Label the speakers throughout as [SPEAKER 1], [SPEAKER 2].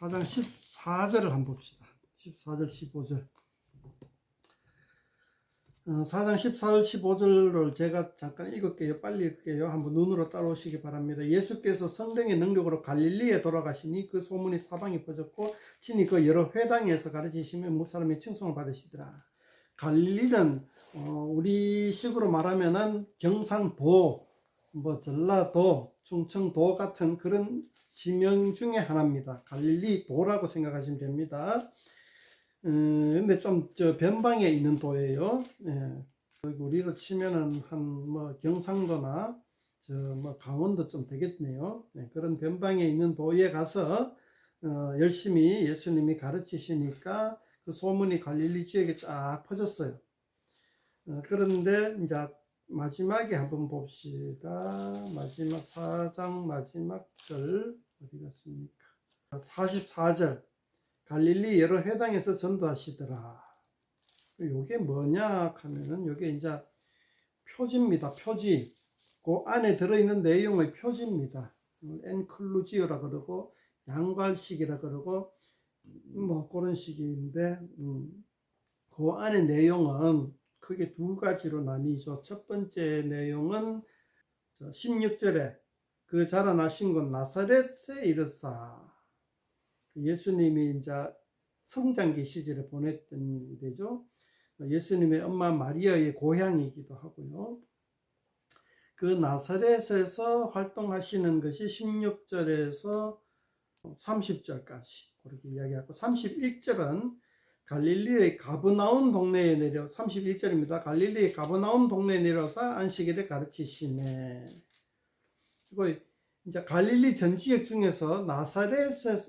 [SPEAKER 1] 4장 14절을 한번 봅시다. 14절 15절 4장 14절 15절을 제가 잠깐 읽을게요. 빨리 읽을게요. 한번 눈으로 따라오시기 바랍니다. 예수께서 성령의 능력으로 갈릴리에 돌아가시니 그 소문이 사방에 퍼졌고 친히 그 여러 회당에서 가르치시며 무사람의 칭송을 받으시더라. 갈릴리는 우리 식으로 말하면은 경상도, 전라도, 충청도 같은 그런 지명 중에 하나입니다. 갈릴리도라고 생각하시면 됩니다. 근데 좀 변방에 있는 도예요. 예. 우리로 치면은 경상도나 강원도 좀 되겠네요. 네, 그런 변방에 있는 도에 가서 열심히 예수님이 가르치시니까 그 소문이 갈릴리 지역에 쫙 퍼졌어요. 그런데 이제 마지막에 한번 봅시다. 마지막 4장 마지막 절 어디 갔습니까? 44절 갈릴리 여러 회당에서 전도하시더라. 요게 뭐냐 하면은 요게 이제 표지입니다. 표지. 그 안에 들어있는 내용의 표지입니다. 엔클루지오라 그러고 양괄식이라 그러고 그런 식인데 그 안에 내용은 크게 두 가지로 나뉘죠. 첫 번째 내용은 16절에 그 자라나신 곳 나사렛에 이르사, 예수님이 이제 성장기 시절에 보냈던 데죠. 예수님의 엄마 마리아의 고향이기도 하고요. 그 나사렛에서 활동하시는 것이 16절에서 30절까지 그렇게 이야기하고, 31절은 갈릴리의 가버나움 동네에 내려 31절입니다. 갈릴리의 가버나움 동네에 내려서 안식일에 가르치시네. 그리고 이제 갈릴리 전 지역 중에서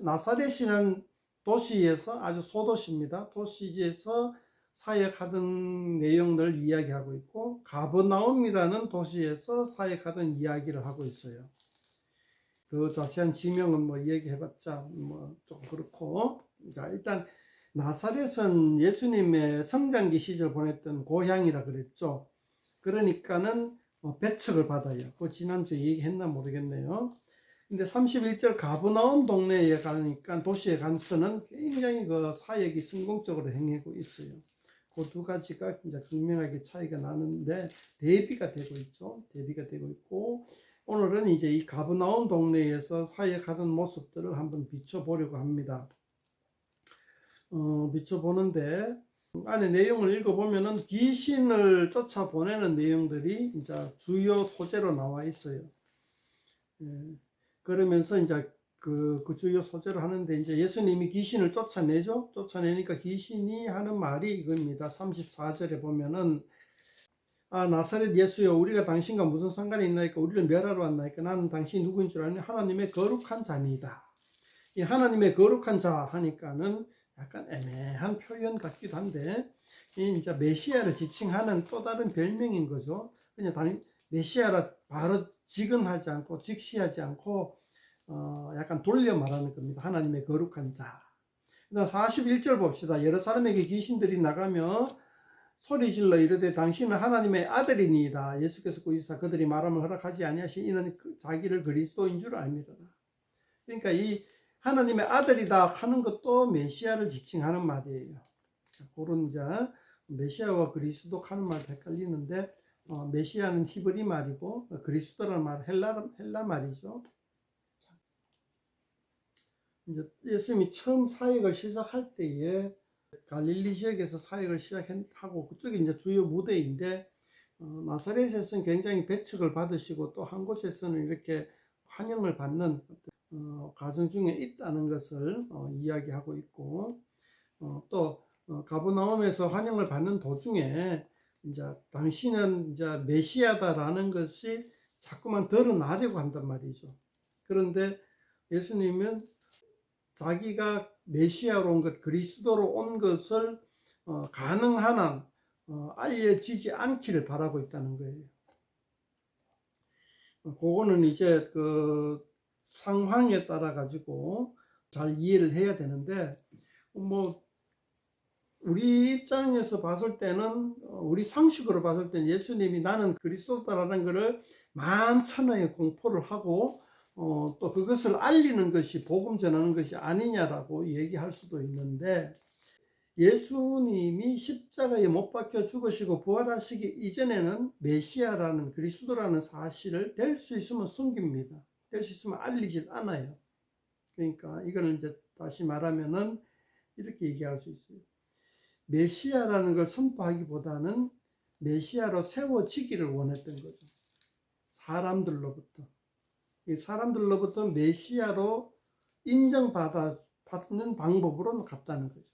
[SPEAKER 1] 나사렛이라는 도시에서 아주 소도시입니다. 도시에서 사역하던 내용들을 이야기하고 있고, 가버나움이라는 도시에서 사역하던 이야기를 하고 있어요. 그 자세한 지명은 이야기해봤자 좀 그렇고, 자, 일단 나사렛은 예수님의 성장기 시절 보냈던 고향이라 그랬죠. 그러니까는 배척을 받아요. 그 지난주에 얘기했나 모르겠네요. 근데 31절 가버나움 동네에 가니까, 도시에 가서는 굉장히 그 사역이 성공적으로 행하고 있어요. 그 두 가지가 이제 분명하게 차이가 나는데 대비가 되고 있죠. 대비가 되고 있고, 오늘은 이제 이 가버나움 동네에서 사역하던 모습들을 한번 비춰보려고 합니다. 비춰보는데 안에 내용을 읽어보면은 귀신을 쫓아보내는 내용들이 이제 주요 소재로 나와 있어요. 그러면서 이제 그 주요 소재로 하는데, 이제 예수님이 귀신을 쫓아내죠. 쫓아내니까 귀신이 하는 말이 이겁니다. 34절에 보면은, 아, 나사렛 예수여, 우리가 당신과 무슨 상관이 있나이까? 우리를 멸하러 왔나이까? 나는 당신이 누구인 줄 아니? 하나님의 거룩한 자입니다. 이 하나님의 거룩한 자 하니까는 약간 애매한 표현 같기도 한데, 이 이제 메시아를 지칭하는 또 다른 별명인 거죠. 그냥 메시아라 바로 직언하지 않고, 직시하지 않고 약간 돌려 말하는 겁니다. 하나님의 거룩한 자. 그다음 41절 봅시다. 여러 사람에게 귀신들이 나가며 소리질러 이르되 당신은 하나님의 아들이니이다. 예수께서 꾸짖사 그들이 말함을 허락하지 아니하시니 이는 자기를 그리스도인 줄 알미로다. 그러니까 이 하나님의 아들이다 하는 것도 메시아를 지칭하는 말이에요. 그런 이제 메시아와 그리스도 하는 말 헷갈리는데, 메시아는 히브리 말이고 그리스도라는 말 헬라 말이죠. 이제 예수님이 처음 사역을 시작할 때에 갈릴리 지역에서 사역을 시작하고, 그쪽이 이제 주요 무대인데, 나사렛에서는 굉장히 배척을 받으시고 또 한 곳에서는 이렇게 환영을 받는 가정 중에 있다는 것을 이야기하고 있고, 또 가버나움에서 환영을 받는 도중에 이제 당신은 이제 메시아다라는 것이 자꾸만 드러나려고 한단 말이죠. 그런데 예수님은 자기가 메시아로 온 것, 그리스도로 온 것을 가능한 한 알려지지 않기를 바라고 있다는 거예요. 그거는 이제 그 상황에 따라 가지고 잘 이해를 해야 되는데, 우리 입장에서 봤을 때는, 우리 상식으로 봤을 때는 예수님이 나는 그리스도다라는 것을 만천하에 공포를 하고 또 그것을 알리는 것이 복음 전하는 것이 아니냐라고 얘기할 수도 있는데, 예수님이 십자가에 못 박혀 죽으시고 부활하시기 이전에는 메시아라는 그리스도라는 사실을 될 수 있으면 숨깁니다. 될 수 있으면 알리질 않아요. 그러니까 이거는 이제 다시 말하면은 이렇게 얘기할 수 있어요. 메시아라는 걸 선포하기보다는 메시아로 세워지기를 원했던 거죠. 사람들로부터 메시아로 인정받는 방법으로 갔다는 거죠.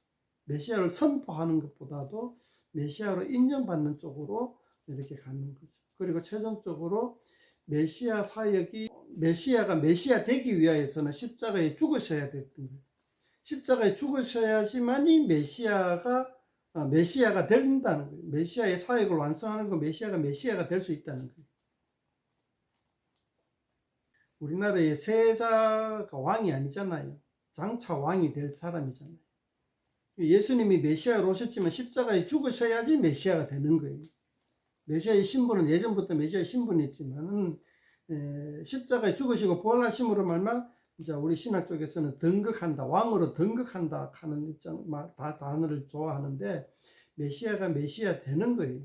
[SPEAKER 1] 메시아를 선포하는 것보다도 메시아로 인정받는 쪽으로 이렇게 가는 거죠. 그리고 최종적으로 메시아 사역이, 메시아가 메시아 되기 위하여서는 십자가에 죽으셔야 됐던 거예요. 십자가에 죽으셔야지만이 메시아가 된다는 거예요. 메시아의 사역을 완성하는 건 메시아가 될 수 있다는 거예요. 우리나라의 세자가 왕이 아니잖아요. 장차 왕이 될 사람이잖아요. 예수님이 메시아로 오셨지만 십자가에 죽으셔야지 메시아가 되는 거예요. 메시아의 신분은 예전부터 메시아의 신분이 있지만 십자가에 죽으시고 부활하심으로 말미암아 이제 우리 신학 쪽에서는 등극한다, 왕으로 등극한다 하는 단어를 좋아하는데, 메시아가 메시아 되는 거예요.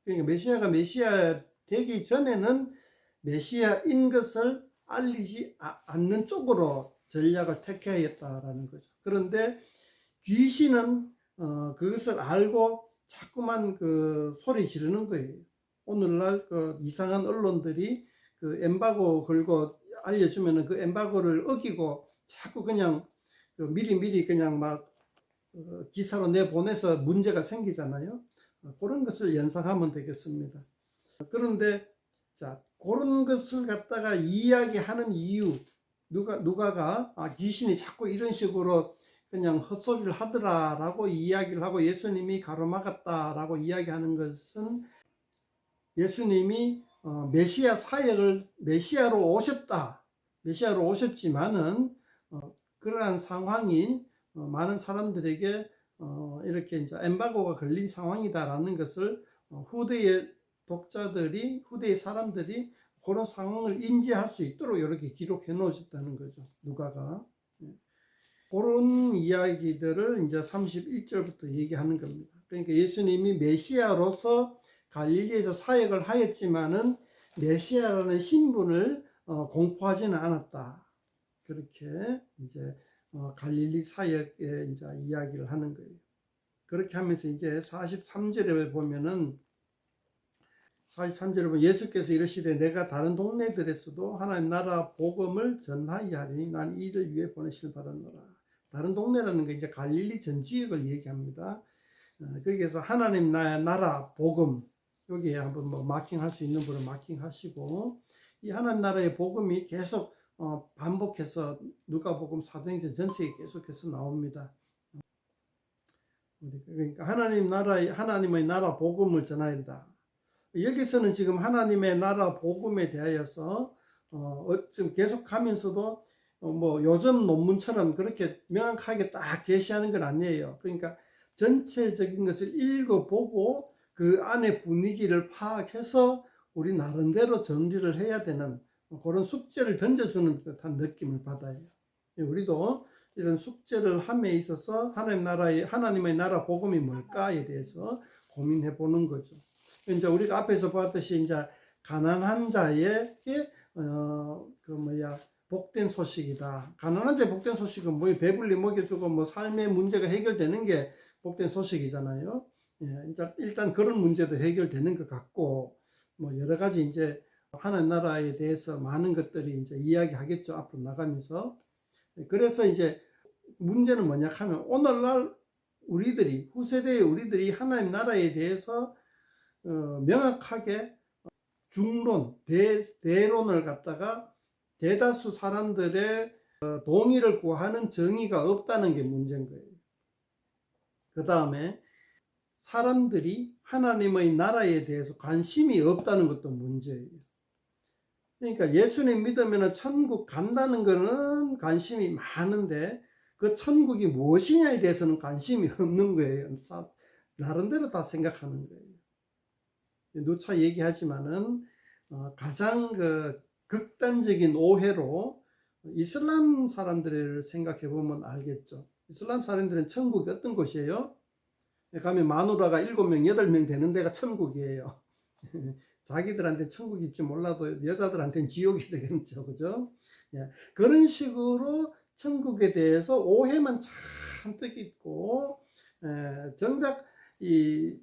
[SPEAKER 1] 그러니까 메시아가 메시아 되기 전에는 메시아인 것을 알리지 않는 쪽으로 전략을 택해야겠다라는 거죠. 그런데 귀신은 그것을 알고 자꾸만 그 소리 지르는 거예요. 오늘날 그 이상한 언론들이 그 엠바고 걸고 알려주면은 그 엠바고를 어기고 자꾸 그냥 미리 그냥 막 기사로 내보내서 문제가 생기잖아요. 그런 것을 연상하면 되겠습니다. 그런데 자, 그런 것을 갖다가 이야기하는 이유, 누가가 귀신이 자꾸 이런 식으로 그냥 헛소리를 하더라라고 이야기를 하고 예수님이 가로막았다라고 이야기하는 것은, 예수님이 메시아 사역을 메시아로 오셨지만은 그러한 상황이 많은 사람들에게 이렇게 이제 엠바고가 걸린 상황이다라는 것을 후대의 독자들이, 후대의 사람들이 그런 상황을 인지할 수 있도록 이렇게 기록해 놓으셨다는 거죠, 누가가. 그런 이야기들을 이제 31절부터 얘기하는 겁니다. 그러니까 예수님이 메시아로서 갈릴리에서 사역을 하였지만은 메시아라는 신분을 공포하지는 않았다. 그렇게 이제 갈릴리 사역에 이제 이야기를 하는 거예요. 그렇게 하면서 이제 43절에 보면은, 43절에 보면 예수께서 이르시되 내가 다른 동네들에서도 하나님 나라 복음을 전하여 하리니 난 이를 위해 보내시길 바라노라. 다른 동네라는 게 이제 갈릴리 전 지역을 얘기합니다. 거기에서 하나님 나라 복음, 여기에 한번 뭐 마킹할 수 있는 분은 마킹하시고, 이 하나님 나라의 복음이 계속 반복해서 누가복음 사도행전 전체에 계속해서 나옵니다. 그러니까 하나님의 나라 복음을 전해야 한다. 여기서는 지금 하나님의 나라 복음에 대하여서 지금 계속하면서도 뭐 요즘 논문처럼 그렇게 명확하게 딱 제시하는 건 아니에요. 그러니까 전체적인 것을 읽어보고 그 안에 분위기를 파악해서 우리 나름대로 정리를 해야 되는 그런 숙제를 던져주는 듯한 느낌을 받아요. 우리도 이런 숙제를 함에 있어서 하나님의 나라 복음이 뭘까에 대해서 고민해 보는 거죠. 이제 우리가 앞에서 봤듯이 이제 가난한 자에게 복된 소식이다. 가난한 자의 복된 소식은 뭐 배불리 먹여주고 뭐 삶의 문제가 해결되는 게 복된 소식이잖아요. 일단 그런 문제도 해결되는 것 같고, 뭐 여러 가지 이제 하나님 나라에 대해서 많은 것들이 이제 이야기하겠죠, 앞으로 나가면서. 그래서 이제 문제는 뭐냐 하면, 오늘날 후세대의 우리들이 하나님 나라에 대해서 명확하게 중론, 대론을 갖다가 대다수 사람들의 동의를 구하는 정의가 없다는 게 문제인 거예요. 그 다음에 사람들이 하나님의 나라에 대해서 관심이 없다는 것도 문제예요. 그러니까 예수님 믿으면 천국 간다는 것은 관심이 많은데 그 천국이 무엇이냐에 대해서는 관심이 없는 거예요. 나름대로 다 생각하는 거예요. 누차 얘기하지만은 가장 극단적인 오해로 이슬람 사람들을 생각해 보면 알겠죠. 이슬람 사람들은 천국이 어떤 곳이에요? 가면 마누라가 7명, 8명 되는 데가 천국이에요. 자기들한테 천국이 있지 몰라도 여자들한테는 지옥이 되겠죠. 그죠? 예, 그런 식으로 천국에 대해서 오해만 잔뜩 있고, 정작 이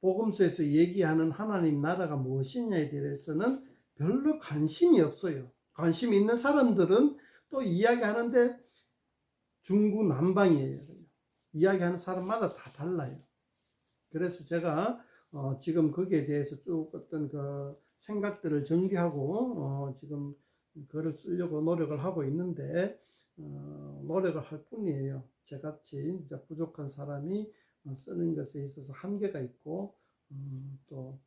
[SPEAKER 1] 복음서에서 얘기하는 하나님 나라가 무엇이냐에 대해서는 별로 관심이 없어요. 관심이 있는 사람들은 또 이야기하는데 중구난방이에요. 이야기하는 사람마다 다 달라요. 그래서 제가 지금 거기에 대해서 쭉 어떤 그 생각들을 정리하고 지금 글을 쓰려고 노력을 하고 있는데 노력을 할 뿐이에요. 저같이 이제 부족한 사람이 쓰는 것에 있어서 한계가 있고 또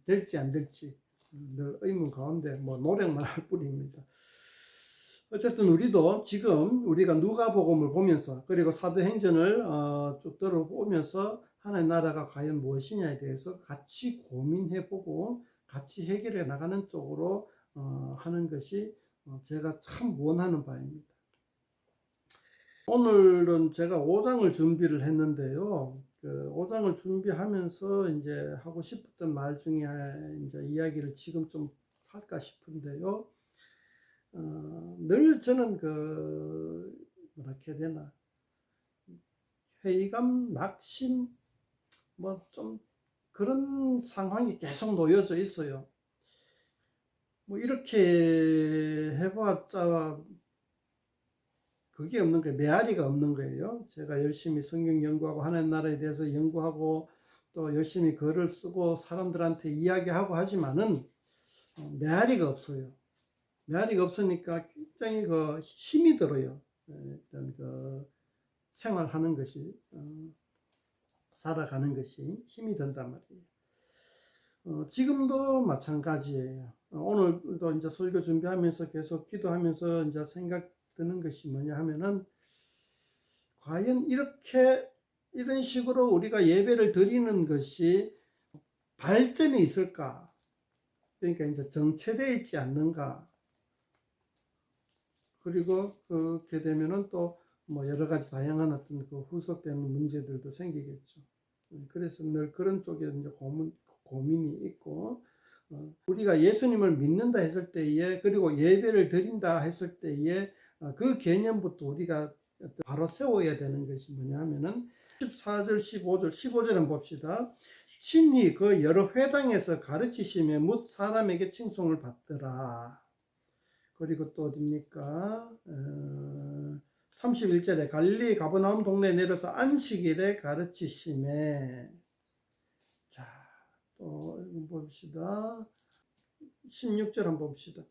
[SPEAKER 1] 될지 안 될지 늘 의문 가운데 뭐 노력만 할 뿐입니다. 어쨌든 우리도 지금 우리가 누가복음을 보면서 그리고 사도행전을 쭉 들어보면서 하나님 나라가 과연 무엇이냐에 대해서 같이 고민해보고 같이 해결해 나가는 쪽으로 하는 것이 제가 참 원하는 바입니다. 오늘은 제가 5장을 준비를 했는데요. 그 5장을 준비하면서 이제 하고 싶었던 말 중에 이제 이야기를 지금 좀 할까 싶은데요. 늘 저는 뭐라 해야 되나, 회의감, 낙심, 뭐 좀 그런 상황이 계속 놓여져 있어요. 뭐 이렇게 해봤자 그게 없는 거예요. 메아리가 없는 거예요. 제가 열심히 성경 연구하고 하나님 나라에 대해서 연구하고 또 열심히 글을 쓰고 사람들한테 이야기하고 하지만은 메아리가 없어요. 메아리가 없으니까 굉장히 힘이 들어요. 일단 생활하는 것이, 살아가는 것이 힘이 든단 말이에요. 지금도 마찬가지예요. 오늘도 이제 설교 준비하면서 계속 기도하면서 이제 생각 드는 것이 뭐냐 하면은, 과연 이런 식으로 우리가 예배를 드리는 것이 발전이 있을까? 그러니까 이제 정체되어 있지 않는가? 그리고 그렇게 되면은 또 뭐 여러 가지 다양한 어떤 후속되는 문제들도 생기겠죠. 그래서 늘 그런 쪽에 이제 고민이 있고, 우리가 예수님을 믿는다 했을 때에, 그리고 예배를 드린다 했을 때에 그 개념부터 우리가 바로 세워야 되는 것이 뭐냐 하면은 14절, 15절 한번 봅시다. 친히 그 여러 회당에서 가르치심에 뭇 사람에게 칭송을 받더라. 그리고 또 어딥니까? 31절에 갈릴리 가버나움 동네에 내려서 안식일에 가르치심에, 자, 또 봅시다. 16절 한번 봅시다.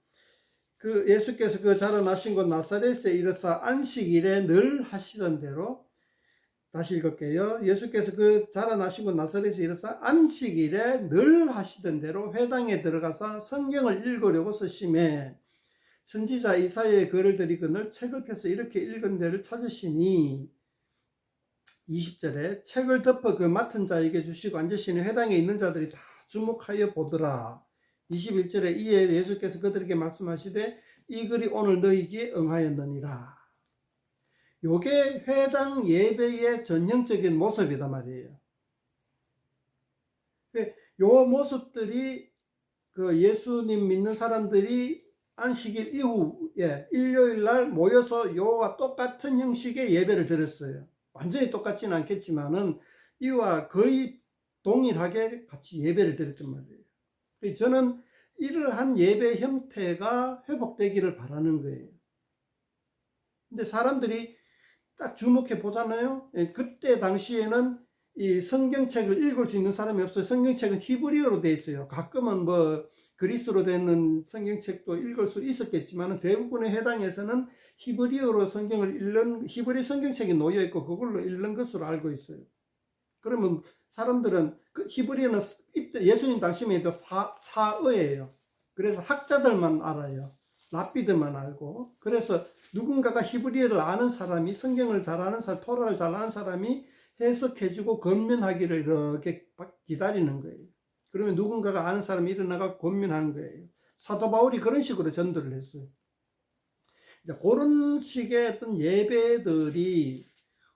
[SPEAKER 1] 그 예수께서 그 자라나신 곳 나사렛에 이르사 안식일에 늘 하시던 대로, 다시 읽을게요. 예수께서 그 자라나신 곳 나사렛에 이르사 안식일에 늘 하시던 대로 회당에 들어가서 성경을 읽으려고 서심해 선지자 이사야의 글을 들이거늘 책을 펴서 이렇게 읽은 데를 찾으시니, 20절에 책을 덮어 그 맡은 자에게 주시고 앉으시니 회당에 있는 자들이 다 주목하여 보더라. 21절에 이에 예수께서 그들에게 말씀하시되 이 글이 오늘 너희에게 응하였느니라. 요게 회당 예배의 전형적인 모습이다 말이에요. 요 모습들이 예수님 믿는 사람들이 안식일 이후에 일요일 날 모여서 요와 똑같은 형식의 예배를 드렸어요. 완전히 똑같지는 않겠지만은 이와 거의 동일하게 같이 예배를 드렸단 말이에요. 저는 이러한 예배 형태가 회복되기를 바라는 거예요. 근데 사람들이 딱 주목해 보잖아요. 그때 당시에는 이 성경책을 읽을 수 있는 사람이 없어요. 성경책은 히브리어로 되어 있어요. 가끔은 뭐 그리스로 되는 성경책도 읽을 수 있었겠지만 대부분의 해당에서는 히브리어로 성경을 읽는 히브리 성경책이 놓여 있고 그걸로 읽는 것으로 알고 있어요. 그러면 사람들은 그 히브리어는 예수님 당시에도 사어예요. 그래서 학자들만 알아요. 랍비들만 알고. 그래서 누군가가 히브리어를 아는 사람이, 성경을 잘 아는 사람, 토라를 잘 아는 사람이 해석해주고 권면하기를 이렇게 기다리는 거예요. 그러면 누군가가 아는 사람이 일어나가 권면하는 거예요. 사도 바울이 그런 식으로 전도를 했어요. 이제 그런 식의 어떤 예배들이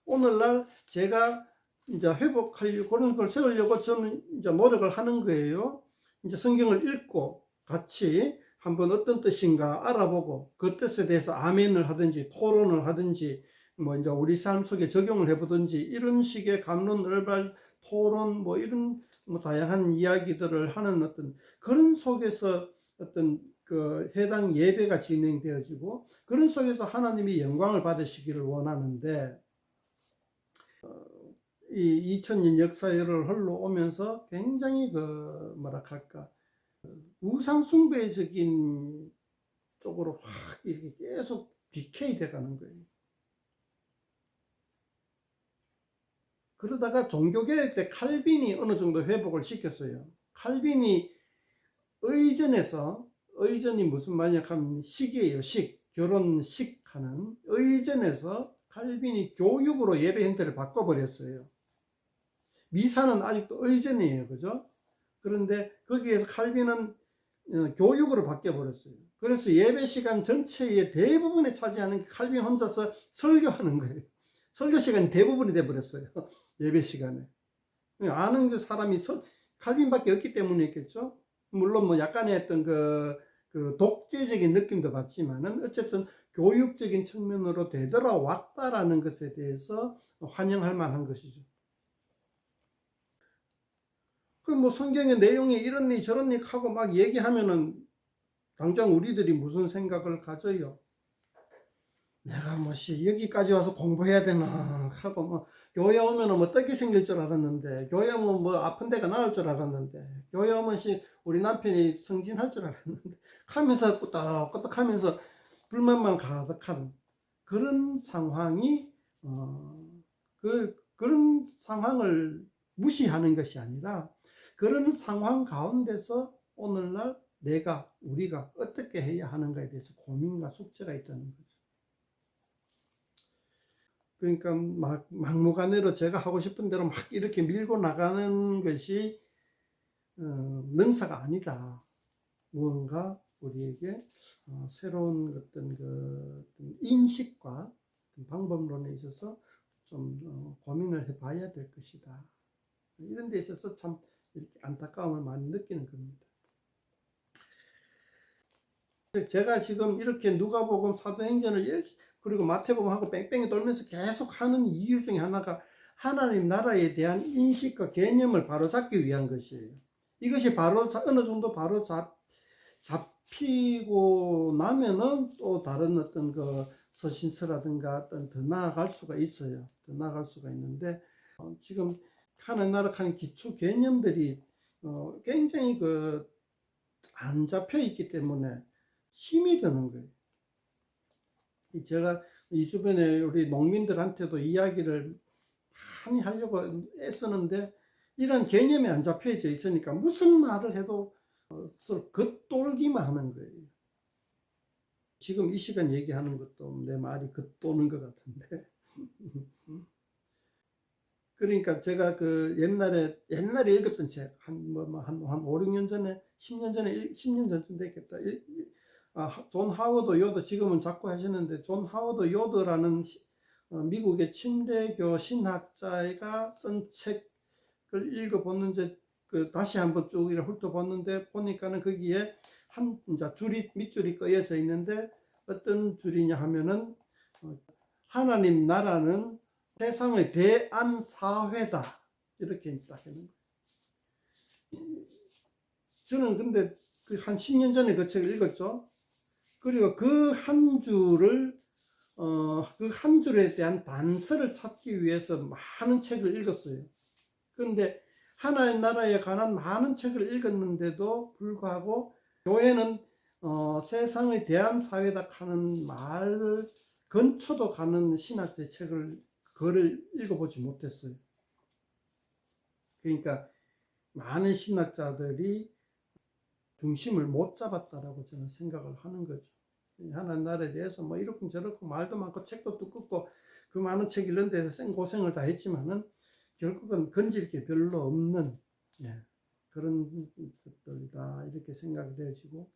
[SPEAKER 1] 오늘날 제가 이제 회복하려고 그런 걸 세우려고 저는 이제 노력을 하는 거예요. 이제 성경을 읽고 같이 한번 어떤 뜻인가 알아보고 그 뜻에 대해서 아멘을 하든지 토론을 하든지 뭐 이제 우리 삶 속에 적용을 해보든지 이런 식의 갑론을발 토론 뭐 이런 뭐 다양한 이야기들을 하는 어떤 그런 속에서 어떤 그 해당 예배가 진행되어지고 그런 속에서 하나님이 영광을 받으시기를 원하는데 이 2000년 역사를 흘러오면서 굉장히 그 뭐라 할까 우상 숭배적인 쪽으로 확 이렇게 계속 디케이 돼 가는 거예요. 그러다가 종교개혁 때 칼빈이 어느 정도 회복을 시켰어요. 칼빈이 의전이 무슨 말이냐 하면 식이에요. 결혼식 하는 의전에서 칼빈이 교육으로 예배 형태를 바꿔버렸어요. 미사는 아직도 의전이에요. 그죠? 그런데 거기에서 칼빈은 교육으로 바뀌어버렸어요. 그래서 예배 시간 전체의 대부분에 차지하는 게 칼빈 혼자서 설교하는 거예요. 설교 시간이 대부분이 돼버렸어요. 예배 시간에. 아는 사람이 칼빈밖에 없기 때문이겠죠. 물론 뭐 약간의 어떤 그 독재적인 느낌도 받지만은 어쨌든 교육적인 측면으로 되돌아왔다라는 것에 대해서 환영할 만한 것이죠. 그 뭐 성경의 내용이 이런니 저런니 하고 막 얘기하면은 당장 우리들이 무슨 생각을 가져요? 내가 뭐시 여기까지 와서 공부해야 되나 하고 뭐 교회 오면은 뭐 떡이 생길 줄 알았는데 교회 오면 뭐 아픈 데가 나을 줄 알았는데 교회 오면 우리 남편이 승진할 줄 알았는데 하면서 꾸덕꾸덕 하면서 불만만 가득한 그런 상황이 그런 상황을 무시하는 것이 아니라 그런 상황 가운데서 오늘날 우리가 어떻게 해야 하는가에 대해서 고민과 숙제가 있다는 거죠. 그러니까 막무가내로 제가 하고 싶은 대로 막 이렇게 밀고 나가는 것이 능사가 아니다. 무언가 우리에게 새로운 어떤 인식과 방법론에 있어서 좀 고민을 해봐야 될 것이다. 이런 데 있어서 참 이렇게 안타까움을 많이 느끼는 겁니다. 제가 지금 이렇게 누가복음, 사도행전을 그리고 마태복음하고 뺑뺑이 돌면서 계속 하는 이유 중에 하나가 하나님 나라에 대한 인식과 개념을 바로잡기 위한 것이에요. 이것이 어느 정도 바로 잡히고 나면은 또 다른 어떤 그 서신서라든가 어떤 더 나아갈 수가 있어요. 더 나아갈 수가 있는데 지금 하나님 나라 하는 기초 개념들이 굉장히 안 잡혀 있기 때문에 힘이 드는 거예요. 제가 이 주변에 우리 농민들한테도 이야기를 많이 하려고 애쓰는데 이런 개념이 안 잡혀져 있으니까 무슨 말을 해도 서로 겉돌기만 하는 거예요. 지금 이 시간 얘기하는 것도 내 말이 겉도는 것 같은데 그러니까 제가 옛날에 읽었던 책 한 5, 6년 전에 10년 전쯤 됐겠다. 존 하워드 요더 지금은 작고 하시는데 존 하워드 요더라는 미국의 침례교 신학자가 쓴 책을 읽어봤는데 다시 한번 쭉 훑어봤는데 보니까는 거기에 밑줄이 꺼여져 있는데 어떤 줄이냐 하면은 하나님 나라는 세상의 대안 사회다 이렇게 딱 하는 거예요. 저는 근데 한 10년 전에 그 책을 읽었죠. 그리고 그 한 줄에 대한 단서를 찾기 위해서 많은 책을 읽었어요. 그런데 하나님 나라에 관한 많은 책을 읽었는데도 불구하고 교회는 세상의 대한 사회다 하는 말을 근처도 가는 신학의 글을 읽어보지 못했어요. 그러니까 많은 신학자들이 중심을 못 잡았다라고 저는 생각을 하는 거죠. 하나님 나라에 대해서 뭐 이렇고 저렇고 말도 많고 책도 두껍고 그 많은 책 읽는 데서 생고생을 다 했지만은 결국은 건질 게 별로 없는 그런 것들이다 이렇게 생각이 되어지고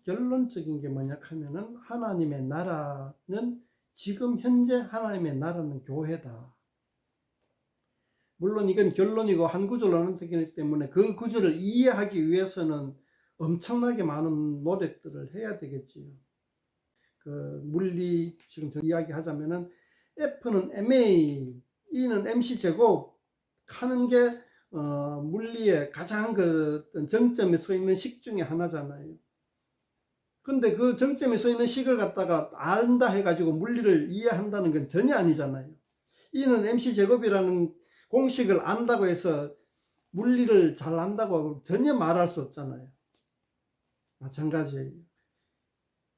[SPEAKER 1] 결론적인 게 뭐냐 하면은 하나님의 나라는 지금 현재 하나님의 나라는 교회다. 물론 이건 결론이고 한 구절로 나누기 때문에 그 구절을 이해하기 위해서는 엄청나게 많은 노력들을 해야 되겠지요. 그 물리 지금 이야기하자면은 F는 MA, E는 MC 제곱 하는 게 물리의 가장 그 정점에 서 있는 식 중에 하나잖아요. 근데 그 정점에 서 있는 식을 갖다가 안다 해가지고 물리를 이해한다는 건 전혀 아니잖아요. E는 MC 제곱이라는 공식을 안다고 해서 물리를 잘 안다고 전혀 말할 수 없잖아요. 마찬가지예요.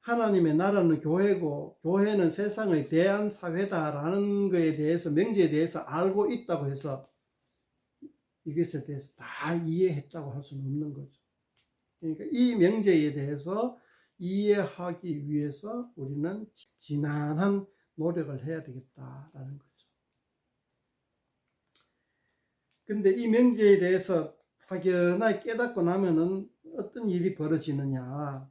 [SPEAKER 1] 하나님의 나라는 교회고 교회는 세상의 대한 사회다라는 것에 대해서 명제에 대해서 알고 있다고 해서 이것에 대해서 다 이해했다고 할 수는 없는 거죠. 그러니까 이 명제에 대해서 이해하기 위해서 우리는 지난한 노력을 해야 되겠다라는 거죠. 근데 이 명제에 대해서 확연하게 깨닫고 나면은 어떤 일이 벌어지느냐.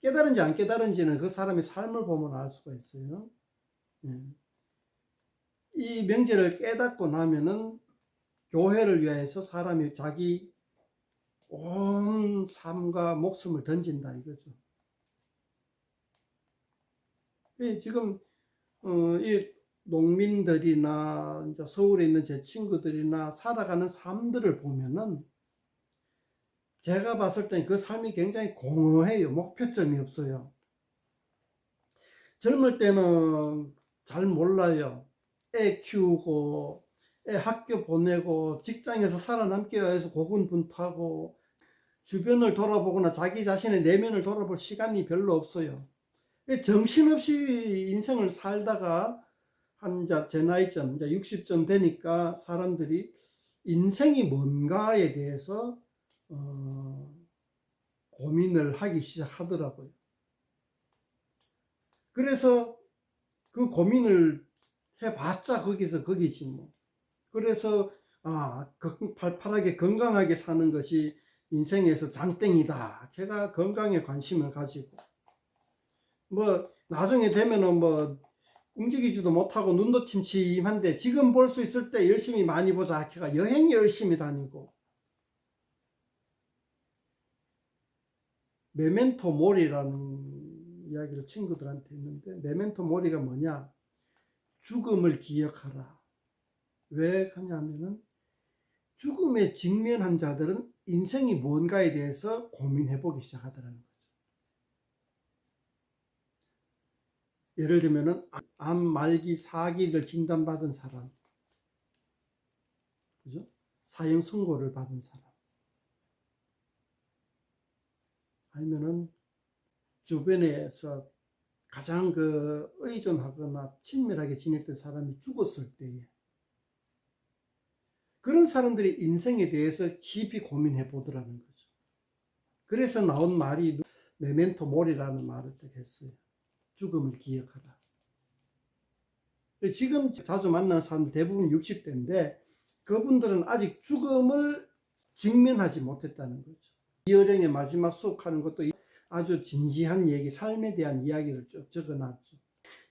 [SPEAKER 1] 깨달은지 안 깨달은지는 그 사람의 삶을 보면 알 수가 있어요. 이 명제를 깨닫고 나면은 교회를 위해서 사람이 자기 온 삶과 목숨을 던진다 이거죠. 지금 이 농민들이나 이제 서울에 있는 제 친구들이나 살아가는 삶들을 보면은 제가 봤을 땐 그 삶이 굉장히 공허해요. 목표점이 없어요. 젊을 때는 잘 몰라요. 애 키우고 애 학교 보내고 직장에서 살아남기 위해서 고군분투하고 주변을 돌아보거나 자기 자신의 내면을 돌아볼 시간이 별로 없어요. 정신없이 인생을 살다가 제 나이쯤, 이제 60쯤 되니까 사람들이 인생이 뭔가에 대해서 고민을 하기 시작하더라고요. 그래서 그 고민을 해봤자 거기서 거기지 뭐. 그래서 팔팔하게 건강하게 사는 것이 인생에서 장땡이다. 걔가 건강에 관심을 가지고 뭐 나중에 되면은 뭐 움직이지도 못하고 눈도 침침한데 지금 볼 수 있을 때 열심히 많이 보자. 걔가 여행 열심히 다니고 메멘토 모리라는 이야기를 친구들한테 했는데 메멘토 모리가 뭐냐? 죽음을 기억하라. 왜 하냐면은 죽음에 직면한 자들은 인생이 뭔가에 대해서 고민해 보기 시작하더라는 거죠. 예를 들면은 암 말기 4기를 진단받은 사람, 그죠? 사형 선고를 받은 사람, 아니면은 주변에서 가장 의존하거나 친밀하게 지냈던 사람이 죽었을 때에 그런 사람들이 인생에 대해서 깊이 고민해 보더라는 거죠. 그래서 나온 말이 메멘토 모리라는 말을 딱 했어요. 죽음을 기억하라. 지금 자주 만나는 사람들 대부분 60대인데 그분들은 아직 죽음을 직면하지 못했다는 거죠. 이어령의 마지막 수업하는 것도 아주 진지한 얘기, 삶에 대한 이야기를 쭉 적어놨죠.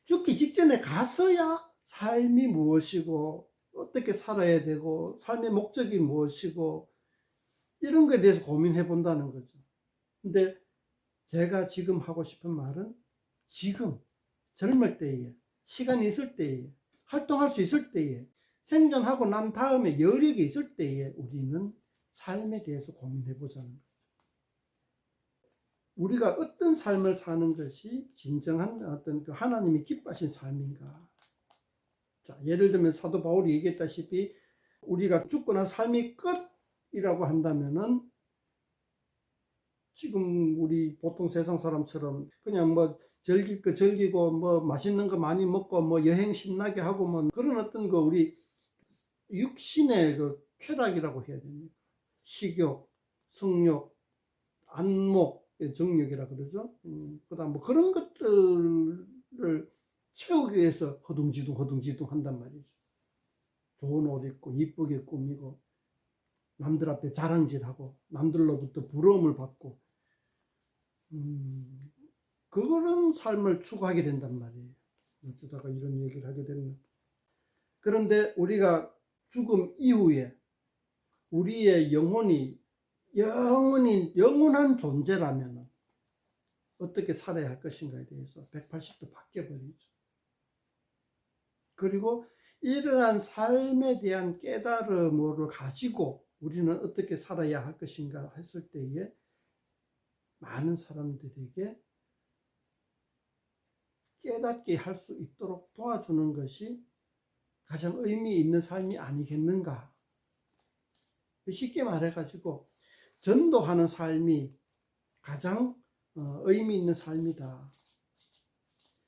[SPEAKER 1] 죽기 직전에 가서야 삶이 무엇이고 어떻게 살아야 되고 삶의 목적이 무엇이고 이런 거에 대해서 고민해 본다는 거죠. 근데 제가 지금 하고 싶은 말은 지금 젊을 때에 시간이 있을 때에 활동할 수 있을 때에 생존하고 난 다음에 여력이 있을 때에 우리는 삶에 대해서 고민해 보자는 거죠. 우리가 어떤 삶을 사는 것이 진정한 어떤 그 하나님이 기뻐하신 삶인가. 자, 예를 들면 사도 바울이 얘기했다시피 우리가 죽고 난 삶이 끝이라고 한다면은 지금 우리 보통 세상 사람처럼 그냥 뭐 즐길 거 즐기고 뭐 맛있는 거 많이 먹고 뭐 여행 신나게 하고 뭐 그런 어떤 거 우리 육신의 그 쾌락이라고 해야 됩니까? 식욕, 성욕, 안목, 정욕이라 그러죠. 그다음 뭐 그런 것들을 채우기 위해서 허둥지둥 한단 말이죠. 좋은 옷 입고 이쁘게 꾸미고 남들 앞에 자랑질하고 남들로부터 부러움을 받고 그런 삶을 추구하게 된단 말이에요. 어쩌다가 이런 얘기를 하게 됐나. 그런데 우리가 죽음 이후에 우리의 영혼이 영원한 존재라면 어떻게 살아야 할 것인가에 대해서 180도 바뀌어버리죠. 그리고 이러한 삶에 대한 깨달음을 가지고 우리는 어떻게 살아야 할 것인가 했을 때에 많은 사람들에게 깨닫게 할 수 있도록 도와주는 것이 가장 의미 있는 삶이 아니겠는가. 쉽게 말해가지고 전도하는 삶이 가장 의미 있는 삶이다.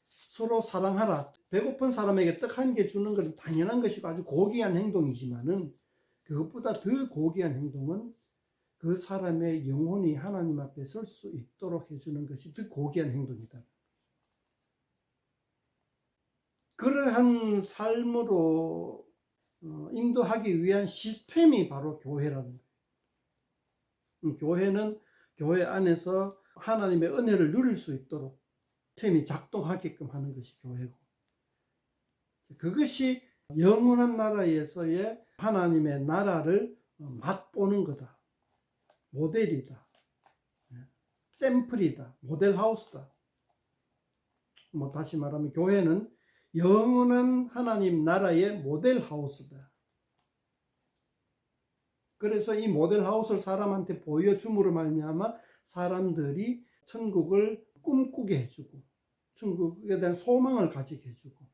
[SPEAKER 1] 서로 사랑하라. 배고픈 사람에게 떡 한 개 주는 것은 당연한 것이고 아주 고귀한 행동이지만은 그것보다 더 고귀한 행동은 그 사람의 영혼이 하나님 앞에 설 수 있도록 해주는 것이 더 고귀한 행동이다. 그러한 삶으로 인도하기 위한 시스템이 바로 교회라는 거예요. 교회는 교회 안에서 하나님의 은혜를 누릴 수 있도록 시스템이 작동하게끔 하는 것이 교회고, 그것이 영원한 나라에서의 하나님의 나라를 맛보는 거다. 모델이다. 샘플이다. 모델하우스다. 다시 말하면 교회는 영원한 하나님 나라의 모델하우스다. 그래서 이 모델하우스를 사람한테 보여줌으로 말미암아 사람들이 천국을 꿈꾸게 해주고 천국에 대한 소망을 가지게 해주고,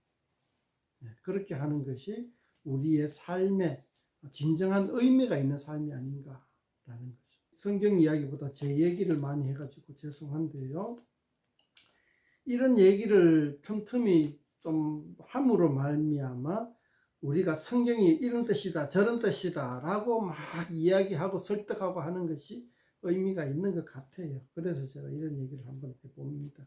[SPEAKER 1] 그렇게 하는 것이 우리의 삶에 진정한 의미가 있는 삶이 아닌가라는 거죠. 성경 이야기보다 제 얘기를 많이 해가지고 죄송한데요. 이런 얘기를 틈틈이 좀 함으로 말미암아 우리가 성경이 이런 뜻이다 저런 뜻이다 라고 막 이야기하고 설득하고 하는 것이 의미가 있는 것 같아요. 그래서 제가 이런 얘기를 한번 해봅니다.